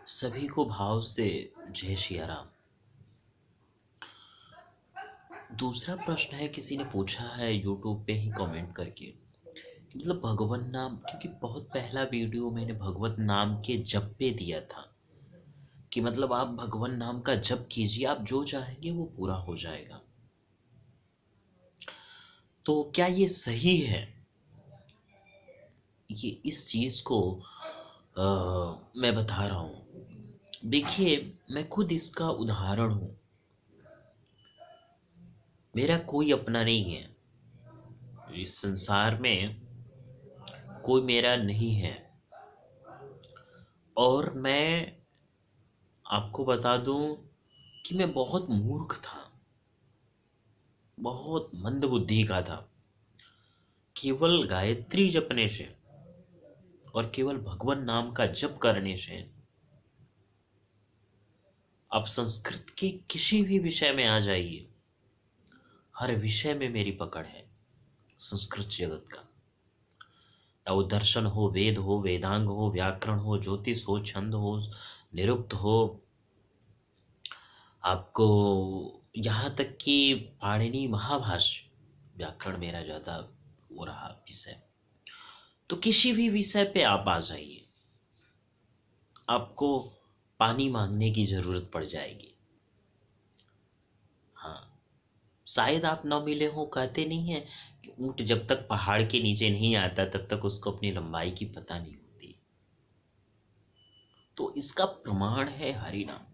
सभी को भाव से जय सिया राम। दूसरा प्रश्न है, किसी ने पूछा है यूट्यूब पे ही कमेंट करके कि मतलब भगवान नाम, क्योंकि बहुत पहला वीडियो मैंने भगवत नाम के जप पे दिया था कि मतलब आप भगवान नाम का जप कीजिए, आप जो चाहेंगे वो पूरा हो जाएगा। तो क्या ये सही है? ये इस चीज को मैं बता रहा हूँ। देखिए, मैं खुद इसका उदाहरण हूँ। मेरा कोई अपना नहीं है इस संसार में, कोई मेरा नहीं है। और मैं आपको बता दूं कि मैं बहुत मूर्ख था, बहुत मंद बुद्धि का था। केवल गायत्री जपने से और केवल भगवान नाम का जप करने से, आप संस्कृत के किसी भी विषय में आ जाइए, हर विषय में मेरी पकड़ है। संस्कृत जगत का, चाहे वो दर्शन हो, वेद हो, वेदांग हो, व्याकरण हो, ज्योतिष हो, छंद हो, निरुक्त हो, आपको यहाँ तक कि पाणिनि महाभाष्य, व्याकरण मेरा ज़्यादा वो रहा विषय। तो किसी भी विषय पे आप आ जाइए, आपको पानी मांगने की ज़रूरत पड़ जाएगी। हाँ, शायद आप न मिले हो, कहते नहीं है कि ऊँट जब तक पहाड़ के नीचे नहीं आता तब तक उसको अपनी लंबाई की पता नहीं होती। तो इसका प्रमाण है हरि नाम।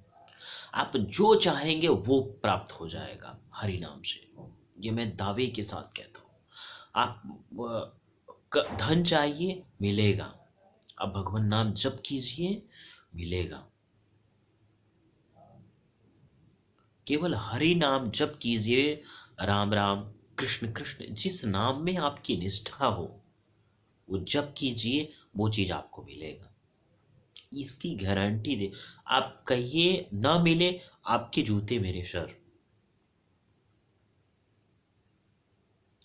आप जो चाहेंगे वो प्राप्त हो जाएगा हरि नाम से। ये मैं दावे के साथ कहता हूँ। आप धन चाहिए, मिलेगा। आप भगवान नाम जप कीजिए, मिलेगा। केवल हरि नाम जप कीजिए, राम राम, कृष्ण कृष्ण, जिस नाम में आपकी निष्ठा हो वो जप कीजिए, वो चीज आपको मिलेगा। इसकी गारंटी दे। आप कहिए ना मिले, आपके जूते मेरे सर।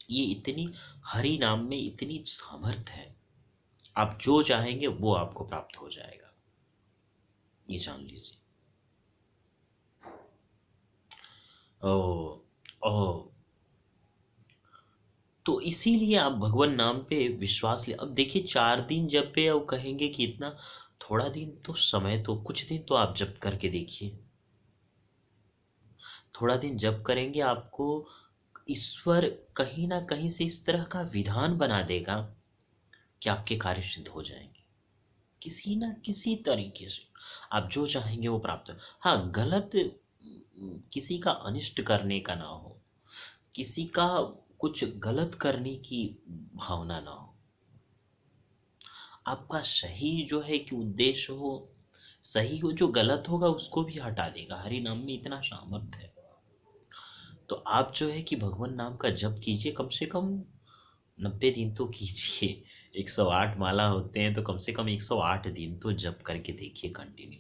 ये इतनी, हरि नाम में इतनी सामर्थ है। आप जो चाहेंगे वो आपको प्राप्त हो जाएगा, ये जान लीजिए। ओ, ओ, तो इसीलिए आप भगवान नाम पे विश्वास ले। अब देखिए, 4 दिन जप पे अब कहेंगे कि इतना थोड़ा दिन, तो समय तो कुछ दिन तो आप जप करके देखिए। थोड़ा दिन जप करेंगे, आपको ईश्वर कहीं ना कहीं से इस तरह का विधान बना देगा कि आपके कार्य सिद्ध हो जाएंगे किसी ना किसी तरीके से। आप जो चाहेंगे वो प्राप्त हो। हाँ, गलत किसी का अनिष्ट करने का ना हो, किसी का कुछ गलत करने की भावना ना हो। आपका सही जो है कि उद्देश्य हो, सही हो, जो गलत होगा उसको भी हटा देगा। हरि नाम में इतना सामर्थ्य है। तो आप जो है कि भगवान नाम का जप कीजिए, कम से कम 90 दिन तो कीजिए। 108 माला होते हैं, तो कम से कम 108 दिन तो जप करके देखिए कंटिन्यू।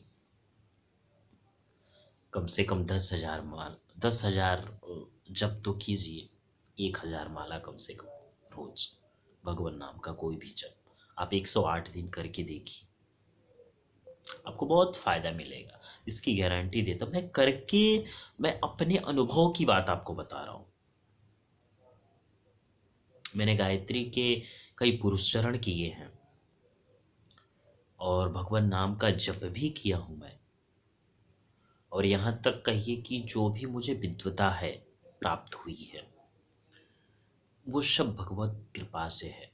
कम से कम 10,000 माल, 10,000 जप तो कीजिए। 1,000 माला कम से कम रोज, भगवान नाम का कोई भी जप आप 108 दिन करके देखिए, आपको बहुत फायदा मिलेगा। इसकी गारंटी देता हूं मैं करके। मैं अपने अनुभव की बात आपको बता रहा हूँ। मैंने गायत्री के कई पुरुषचरण किए हैं और भगवान नाम का जप भी किया हूं मैं। और यहाँ तक कहिए कि जो भी मुझे विद्वता है, प्राप्त हुई है, वो सब भगवत कृपा से है।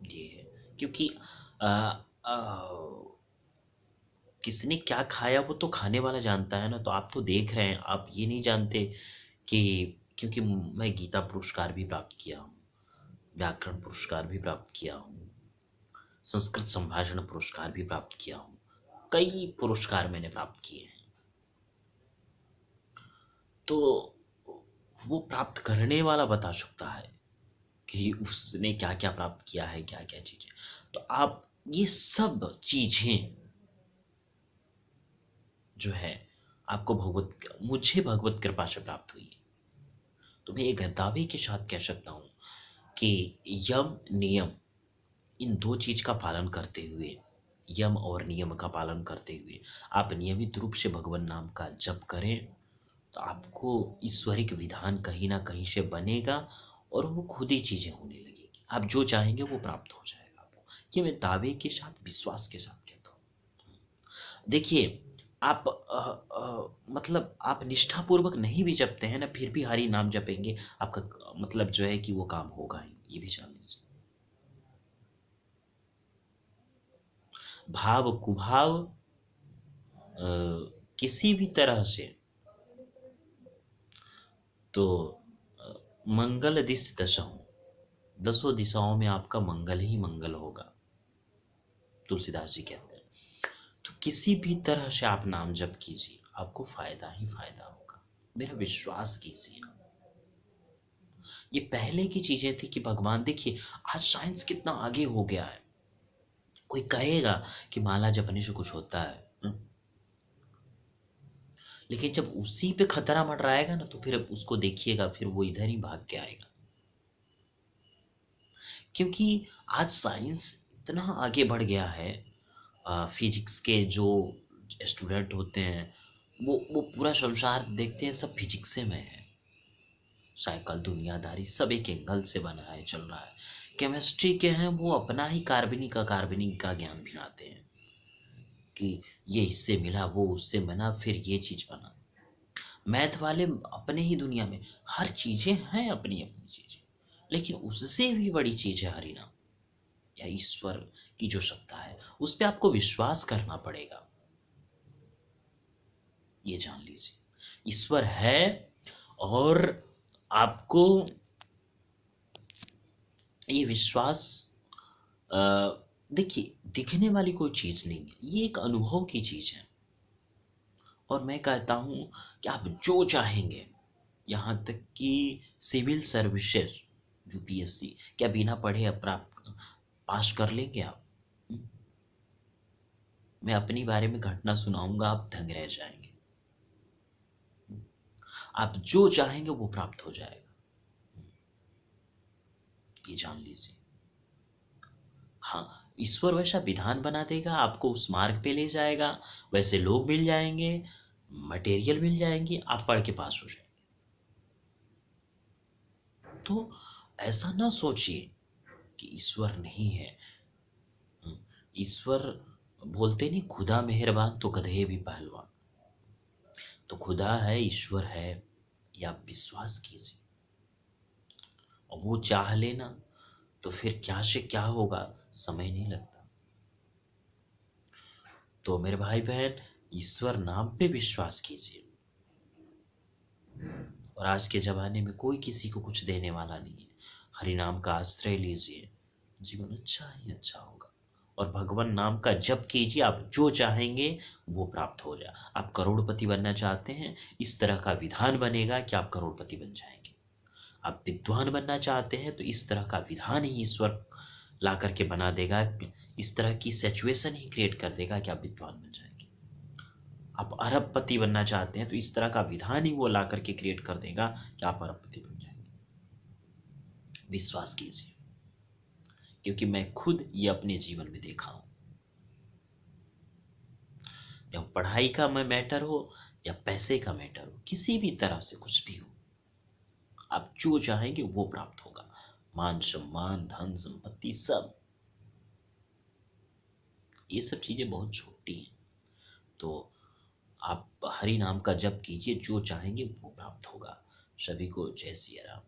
ये है क्योंकि आ, आ, किसने क्या खाया वो तो खाने वाला जानता है ना। तो आप तो देख रहे हैं, आप ये नहीं जानते कि, क्योंकि मैं गीता पुरस्कार भी प्राप्त किया हूँ, व्याकरण पुरस्कार भी प्राप्त किया हूँ, संस्कृत संभाषण पुरस्कार भी प्राप्त किया हूँ, कई पुरस्कार मैंने प्राप्त किए हैं। तो वो प्राप्त करने वाला बता सकता है कि उसने क्या क्या प्राप्त किया है, क्या क्या चीजें। तो आप ये सब चीजें जो है आपको मुझे भगवत कृपा से प्राप्त हुई है। तो मैं एक दावे के साथ कह सकता हूँ कि यम नियम, इन दो चीज का पालन करते हुए यम और नियम का पालन करते हुए आप नियमित रूप से भगवान नाम का जप करें, तो आपको ईश्वरिक विधान कहीं न कहीं से बनेगा और वो खुद ही चीज़ें होने लगेगी। आप जो चाहेंगे वो प्राप्त हो जाएगा आपको। ये मैं दावे के साथ, विश्वास के साथ कहता हूँ। देखिए, आप मतलब आप निष्ठापूर्वक नहीं भी जपते हैं ना, फिर भी हरि नाम जपेंगे, आपका मतलब जो है कि वो काम होगा ही, ये भी जान लीजिए। भाव कुभाव किसी भी तरह से तो मंगल दिस दशहूँ, दसों दिशाओं में आपका मंगल ही मंगल होगा, तुलसीदास जी कहते हैं। तो किसी भी तरह से आप नाम जप कीजिए, आपको फायदा ही फायदा होगा, मेरा विश्वास कीजिए। ये पहले की चीजें थी कि भगवान, देखिए आज साइंस कितना आगे हो गया है। कोई कहेगा कि माला जपने से कुछ होता है, लेकिन जब उसी पे खतरा मंडराएगा ना, तो फिर उसको देखिएगा, फिर वो इधर ही भाग के आएगा। क्योंकि आज साइंस इतना आगे बढ़ गया है, फिजिक्स के जो स्टूडेंट होते हैं, वो पूरा संसार देखते हैं, सब फिजिक्स में है। साइकिल, दुनियादारी सब एक एंगल से बना है, चल रहा है। केमिस्ट्री के हैं, वो अपना ही कार्बनिक का ज्ञान भिनाते हैं कि ये इससे मिला, वो उससे बना, फिर ये चीज बना। मैथ वाले अपने ही दुनिया में, हर चीजें हैं अपनी अपनी चीजें, लेकिन उससे भी बड़ी चीज है हरिनाम या ईश्वर की जो सत्ता है, उस पर आपको विश्वास करना पड़ेगा। ये जान लीजिए, ईश्वर है, और आपको ये विश्वास, अ, देखिए दिखने वाली कोई चीज नहीं है, ये एक अनुभव की चीज है। और मैं कहता हूं कि आप जो चाहेंगे, यहाँ तक कि सिविल सर्विसेज, यूपीएससी, क्या बिना पढ़े आप प्राप्त पास कर लेंगे आप? मैं अपनी बारे में घटना सुनाऊंगा, आप दंग रह जाएंगे। आप जो चाहेंगे वो प्राप्त हो जाएगा, ये जान लीजिए। हाँ, ईश्वर वैसा विधान बना देगा, आपको उस मार्ग पे ले जाएगा, वैसे लोग मिल जाएंगे, मटेरियल मिल जाएंगी, आप पढ़ के पास हो जाएंगे। तो ऐसा ना सोचिए कि ईश्वर नहीं है। ईश्वर, बोलते नहीं, खुदा मेहरबान तो गधे भी पहलवान। तो खुदा है, ईश्वर है, ये आप विश्वास कीजिए, और वो चाह लेना, तो फिर क्या से क्या होगा, समय नहीं लगता। तो मेरे भाई बहन, ईश्वर नाम पे विश्वास कीजिए, और आज के ज़माने में कोई किसी को कुछ देने वाला नहीं है। हरि नाम का आश्रय लीजिए, जीवन अच्छा ही अच्छा होगा। और भगवान नाम का जप कीजिए, आप जो चाहेंगे वो प्राप्त हो जाए। आप करोड़पति बनना चाहते हैं, इस तरह का विधान बनेगा कि आप करोड़पति बन जाएंगे। आप विद्वान बनना चाहते हैं, तो इस तरह का विधान ही ईश्वर ला करके बना देगा, इस तरह की सिचुएशन ही क्रिएट कर देगा कि आप विद्वान बन जाएंगे। आप अरबपति बनना चाहते हैं, तो इस तरह का विधान ही वो ला करके क्रिएट कर देगा कि आप अरबपति बन जाएंगे। विश्वास कीजिए, क्योंकि मैं खुद ये अपने जीवन में देखा हूं। जब पढ़ाई का मैटर हो या पैसे का मैटर हो, किसी भी तरह से कुछ भी हो, आप जो चाहेंगे वो प्राप्त होगा। मान सम्मान, धन संपत्ति, सब, ये सब चीजें बहुत छोटी हैं। तो आप हरि नाम का जप कीजिए, जो चाहेंगे वो प्राप्त होगा। सभी को जय सिया राम।